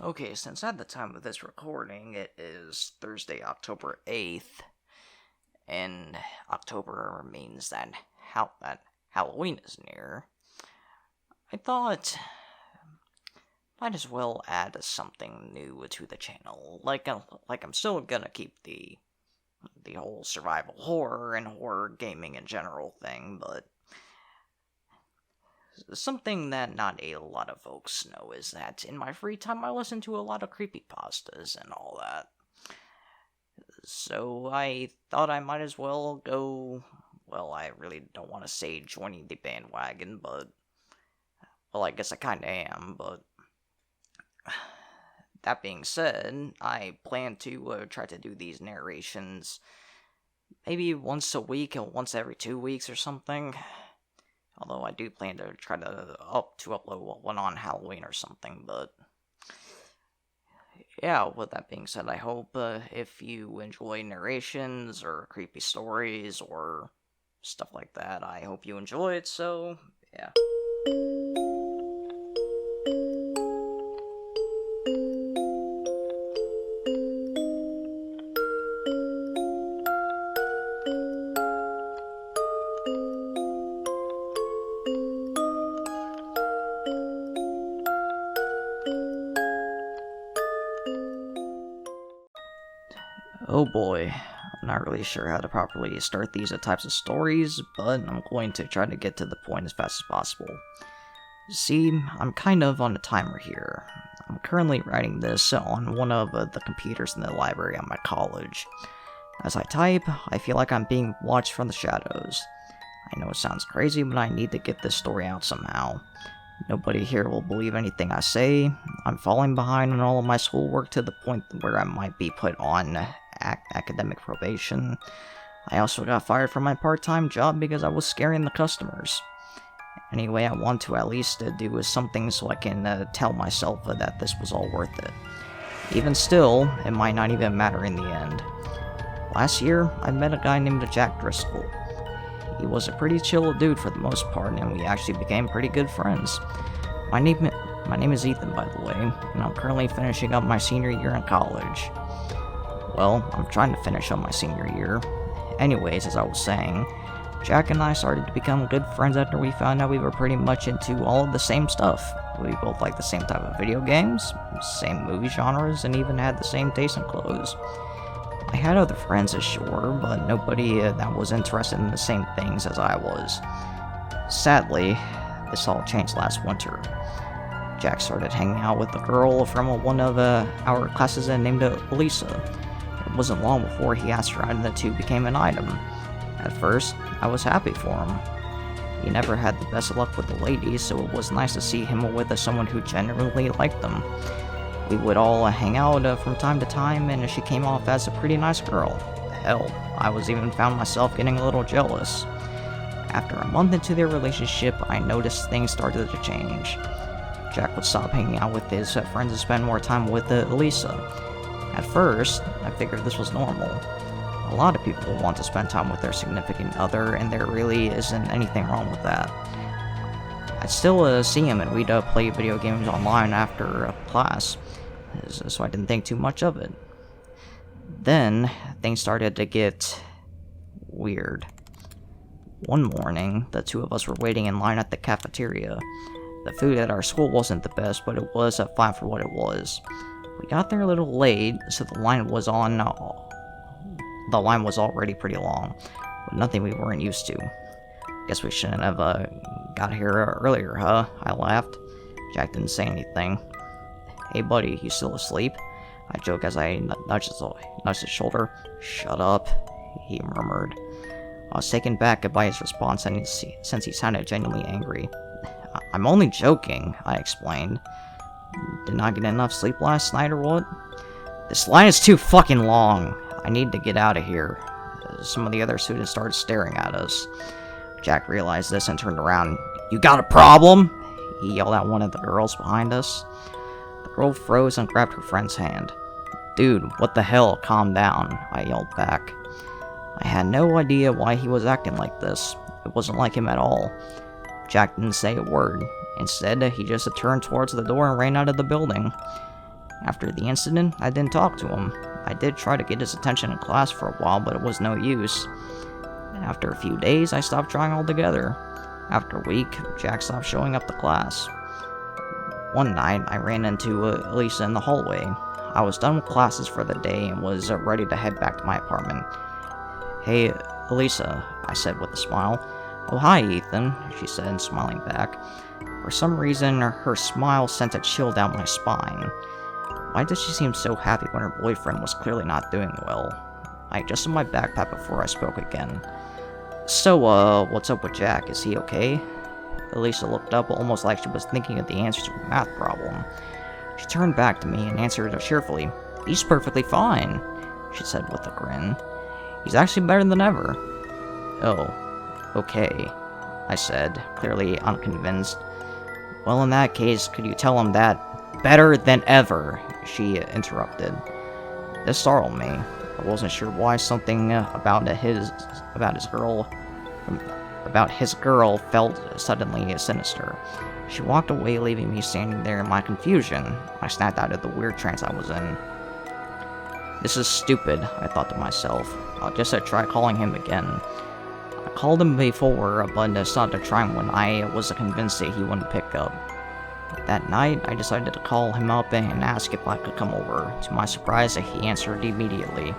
Okay, since at the time of this recording it is Thursday, October 8th, and October means that Halloween is near, I thought might as well add something new to the channel. Like I'm still gonna keep the whole survival horror and horror gaming in general thing, but something that not a lot of folks know is that in my free time I listen to a lot of creepypastas and all that. So I thought I might as well go, well, I really don't want to say joining the bandwagon, but, well, I guess I kinda am, but that being said, I plan to try to do these narrations maybe once a week or once every 2 weeks or something. Although I do plan to try to upload one on Halloween or something, but yeah, with that being said, I hope if you enjoy narrations or creepy stories or stuff like that, I hope you enjoy it, so yeah. Oh boy, I'm not really sure how to properly start these types of stories, but I'm going to try to get to the point as fast as possible. See, I'm kind of on a timer here. I'm currently writing this on one of the computers in the library at my college. As I type, I feel like I'm being watched from the shadows. I know it sounds crazy, but I need to get this story out somehow. Nobody here will believe anything I say. I'm falling behind on all of my schoolwork to the point where I might be put on academic probation. I also got fired from my part-time job because I was scaring the customers. Anyway, I want to at least do something so I can tell myself that this was all worth it. Even still, it might not even matter in the end. Last year, I met a guy named Jack Driscoll. He was a pretty chill dude for the most part, and we actually became pretty good friends. My name is Ethan, by the way, and I'm currently finishing up my senior year in college. Well, I'm trying to finish up my senior year. Anyways, as I was saying, Jack and I started to become good friends after we found out we were pretty much into all of the same stuff. We both liked the same type of video games, same movie genres, and even had the same taste in clothes. I had other friends, sure, but nobody that was interested in the same things as I was. Sadly, this all changed last winter. Jack started hanging out with a girl from one of our classes named Elisa. It wasn't long before he asked her out and the two became an item. At first, I was happy for him. He never had the best luck with the ladies, so it was nice to see him with someone who genuinely liked them. We would all hang out from time to time, and she came off as a pretty nice girl. Hell, I was even found myself getting a little jealous. After a month into their relationship, I noticed things started to change. Jack would stop hanging out with his friends and spend more time with Elisa. At first, I figured this was normal. A lot of people want to spend time with their significant other, and there really isn't anything wrong with that. I'd still see him, and we'd play video games online after class, so I didn't think too much of it. Then, things started to get weird. One morning, the two of us were waiting in line at the cafeteria. The food at our school wasn't the best, but it was fine for what it was. We got there a little late, so the line was already pretty long, but nothing we weren't used to. Guess we shouldn't have got here earlier, huh? I laughed. Jack didn't say anything. Hey buddy, you still asleep? I joke as I nudged his shoulder. Shut up, he murmured. I was taken back by his response since he sounded genuinely angry. I'm only joking, I explained. Did not get enough sleep last night or what? This line is too fucking long. I need to get out of here. Some of the other students started staring at us. Jack realized this and turned around. You got a problem? He yelled at one of the girls behind us. The girl froze and grabbed her friend's hand. Dude, what the hell? Calm down, I yelled back. I had no idea why he was acting like this. It wasn't like him at all. Jack didn't say a word. Instead, he just turned towards the door and ran out of the building. After the incident, I didn't talk to him. I did try to get his attention in class for a while, but it was no use. After a few days, I stopped trying altogether. After a week, Jack stopped showing up to class. One night, I ran into Elisa in the hallway. I was done with classes for the day and was ready to head back to my apartment. "Hey, Elisa," I said with a smile. "Oh, hi, Ethan," she said, smiling back. For some reason, her smile sent a chill down my spine. Why did she seem so happy when her boyfriend was clearly not doing well? I adjusted my backpack before I spoke again. "So, what's up with Jack? Is he okay?" Elisa looked up almost like she was thinking of the answer to a math problem. She turned back to me and answered cheerfully. "He's perfectly fine," she said with a grin. "He's actually better than ever." "Oh, okay," I said, clearly unconvinced. "Well, in that case, could you tell him that—" "Better than ever," she interrupted. This startled me. I wasn't sure why something about his girl felt suddenly sinister. She walked away, leaving me standing there in my confusion. I snapped out of the weird trance I was in. This is stupid, I thought to myself. I'll just try calling him again. I called him before, but decided to try him when I was convinced that he wouldn't pick up. That night, I decided to call him up and ask if I could come over. To my surprise, he answered immediately.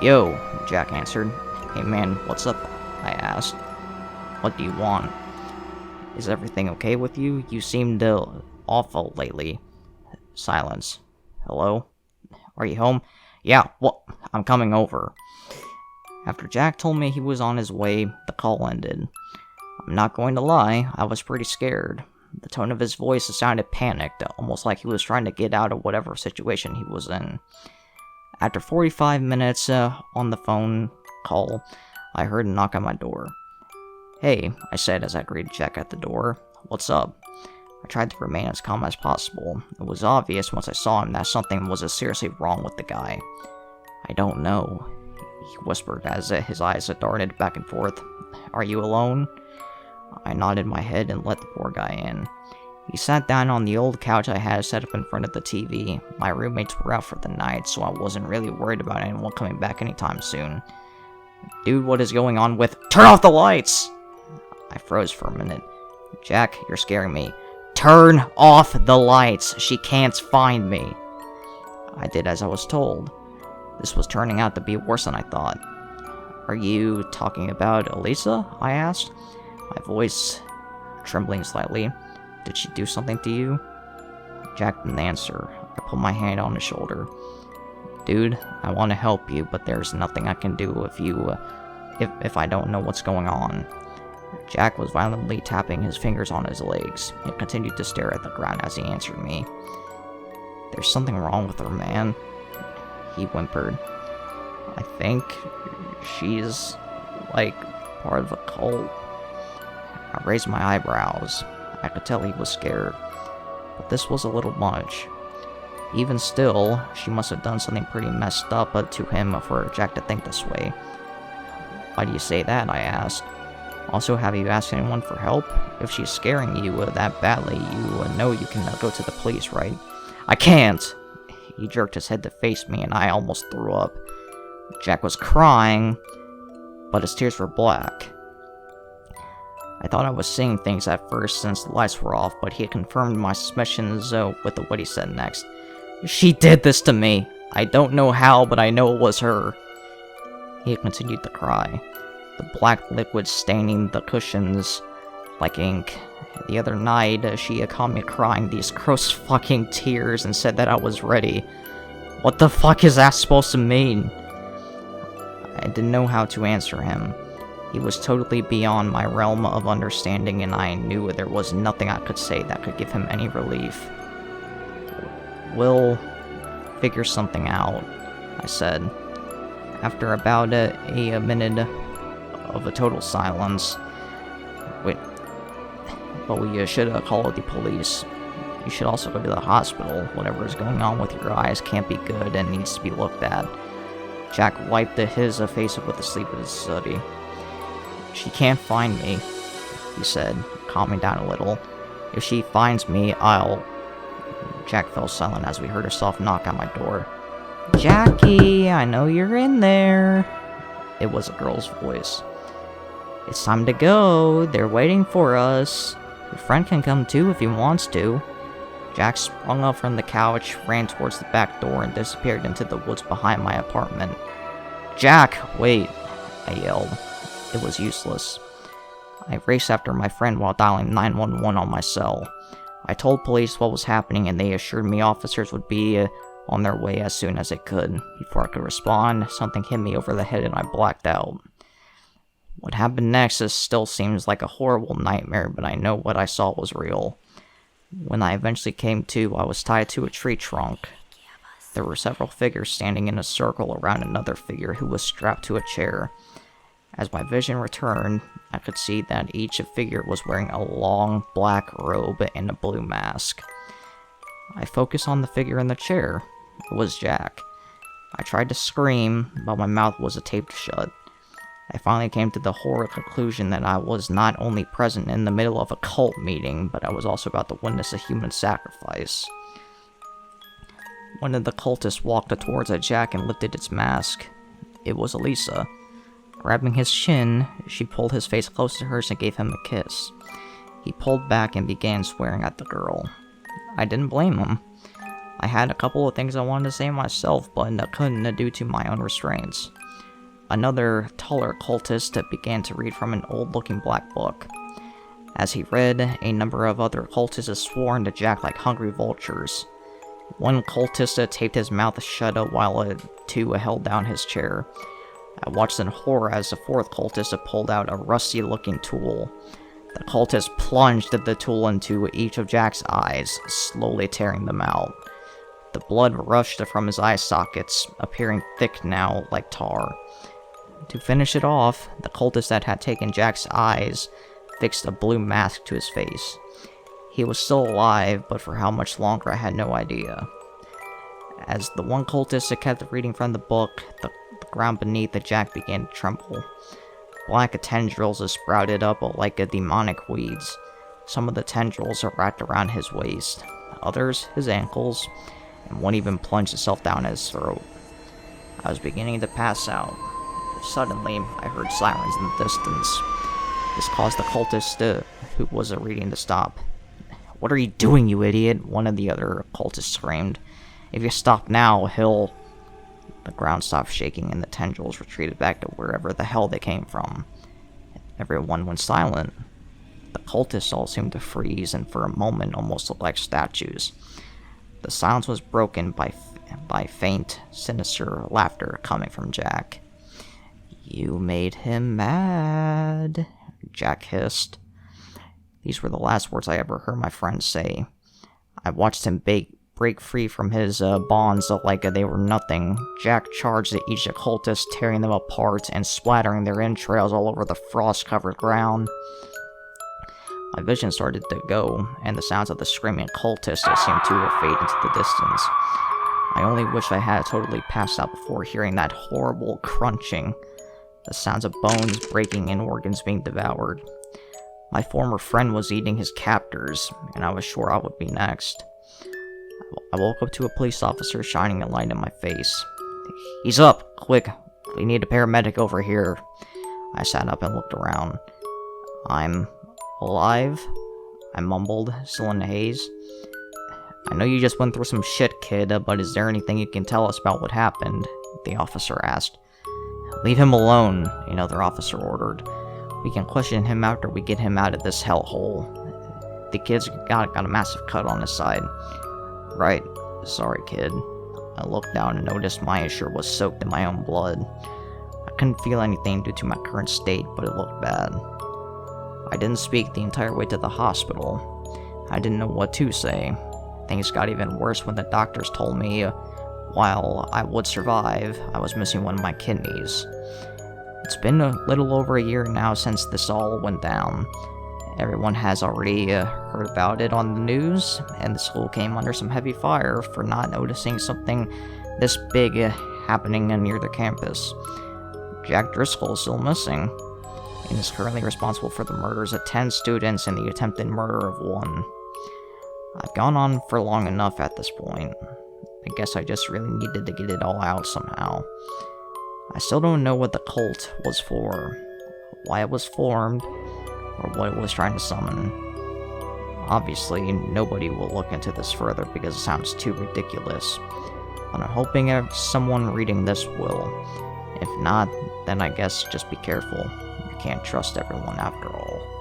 "Yo," Jack answered. "Hey man, what's up?" I asked. "What do you want?" "Is everything okay with you? You seemed awful lately." Silence. "Hello? Are you home?" "Yeah, what? I'm coming over." After Jack told me he was on his way, the call ended. I'm not going to lie, I was pretty scared. The tone of his voice sounded panicked, almost like he was trying to get out of whatever situation he was in. After 45 minutes on the phone call, I heard a knock on my door. "Hey," I said as I greeted Jack at the door. "What's up?" I tried to remain as calm as possible. It was obvious once I saw him that something was seriously wrong with the guy. "I don't know," he whispered as his eyes darted back and forth. "Are you alone?" I nodded my head and let the poor guy in. He sat down on the old couch I had set up in front of the TV. My roommates were out for the night, so I wasn't really worried about anyone coming back anytime soon. "Dude, what is going on with— Turn off the lights!" I froze for a minute. "Jack, you're scaring me." "Turn off the lights! She can't find me!" I did as I was told. This was turning out to be worse than I thought. "Are you talking about Elisa?" I asked, my voice trembling slightly. "Did she do something to you?" Jack didn't answer. I put my hand on his shoulder. "Dude, I want to help you, but there's nothing I can do if I don't know what's going on." Jack was violently tapping his fingers on his legs. He continued to stare at the ground as he answered me. "There's something wrong with her, man," he whimpered. "I think she's, like, part of a cult." I raised my eyebrows. I could tell he was scared, but this was a little much. Even still, she must have done something pretty messed up to him for Jack to think this way. "Why do you say that?" I asked. "Also, have you asked anyone for help? If she's scaring you that badly, you know you can go to the police, right?" "I can't!" He jerked his head to face me, and I almost threw up. Jack was crying, but his tears were black. I thought I was seeing things at first since the lights were off, but he had confirmed my suspicions with what he said next. "She did this to me! I don't know how, but I know it was her." He had continued to cry, the black liquid staining the cushions like ink. The other night, she had caught me crying these gross fucking tears and said that I was ready. What the fuck is that supposed to mean? I didn't know how to answer him. He was totally beyond my realm of understanding, and I knew there was nothing I could say that could give him any relief. "We'll figure something out," I said. After about a minute of a total silence. "Wait, but we should call the police. You should also go to the hospital. Whatever is going on with your eyes can't be good and needs to be looked at." Jack wiped his face with the sleeve of his hoodie. "She can't find me," he said, calming down a little. "If she finds me, I'll..." Jack fell silent as we heard a soft knock on my door. "Jackie, I know you're in there." It was a girl's voice. "It's time to go. They're waiting for us. Your friend can come too if he wants to." Jack sprung up from the couch, ran towards the back door, and disappeared into the woods behind my apartment. "Jack, wait!" I yelled. It was useless. I raced after my friend while dialing 911 on my cell. I told police what was happening, and they assured me officers would be on their way as soon as they could. Before I could respond, something hit me over the head and I blacked out. What happened next still seems like a horrible nightmare, but I know what I saw was real. When I eventually came to, I was tied to a tree trunk. There were several figures standing in a circle around another figure who was strapped to a chair. As my vision returned, I could see that each figure was wearing a long black robe and a blue mask. I focused on the figure in the chair. It was Jack. I tried to scream, but my mouth was taped shut. I finally came to the horrid conclusion that I was not only present in the middle of a cult meeting, but I was also about to witness a human sacrifice. One of the cultists walked towards Jack and lifted its mask. It was Elisa. Grabbing his chin, she pulled his face close to hers and gave him a kiss. He pulled back and began swearing at the girl. I didn't blame him. I had a couple of things I wanted to say myself, but I couldn't due to my own restraints. Another, taller cultist began to read from an old-looking black book. As he read, a number of other cultists swore into Jack like hungry vultures. One cultist taped his mouth shut while two held down his chair. I watched in horror as the fourth cultist pulled out a rusty-looking tool. The cultist plunged the tool into each of Jack's eyes, slowly tearing them out. The blood rushed from his eye sockets, appearing thick now like tar. To finish it off, the cultist that had taken Jack's eyes fixed a blue mask to his face. He was still alive, but for how much longer I had no idea. As the one cultist kept reading from the book, the ground beneath the Jack began to tremble. Black tendrils sprouted up like demonic weeds. Some of the tendrils are wrapped around his waist, others his ankles, and one even plunged itself down his throat. I was beginning to pass out. Suddenly, I heard sirens in the distance. This caused the cultist who was reading to stop. "What are you doing, you idiot?" one of the other cultists screamed. "If you stop now, he'll..." The ground stopped shaking and the tendrils retreated back to wherever the hell they came from. Everyone went silent. The cultists all seemed to freeze and for a moment almost looked like statues. The silence was broken by faint, sinister laughter coming from Jack. "You made him mad," Jack hissed. These were the last words I ever heard my friend say. I watched him break free from his bonds like they were nothing. Jack charged at each cultist, tearing them apart and splattering their entrails all over the frost-covered ground. My vision started to go, and the sounds of the screaming cultists seemed to fade into the distance. I only wish I had totally passed out before hearing that horrible crunching. The sounds of bones breaking and organs being devoured. My former friend was eating his captors, and I was sure I would be next. I woke up to a police officer shining a light in my face. "He's up! Quick! We need a paramedic over here." I sat up and looked around. "I'm alive?" I mumbled, still in the haze. "I know you just went through some shit, kid, but is there anything you can tell us about what happened?" the officer asked. "Leave him alone," another officer ordered. "We can question him after we get him out of this hellhole. The kid's got a massive cut on his side." "Right. Sorry, kid." I looked down and noticed my shirt was soaked in my own blood. I couldn't feel anything due to my current state, but it looked bad. I didn't speak the entire way to the hospital. I didn't know what to say. Things got even worse when the doctors told me while I would survive, I was missing one of my kidneys. It's been a little over a year now since this all went down. Everyone has already heard about it on the news, and the school came under some heavy fire for not noticing something this big happening near the campus. Jack Driscoll is still missing, and is currently responsible for the murders of 10 students and the attempted murder of 1. I've gone on for long enough at this point. I guess I just really needed to get it all out somehow. I still don't know what the cult was for, why it was formed, or what it was trying to summon. Obviously, nobody will look into this further because it sounds too ridiculous, but I'm hoping someone reading this will. If not, then I guess just be careful. You can't trust everyone after all.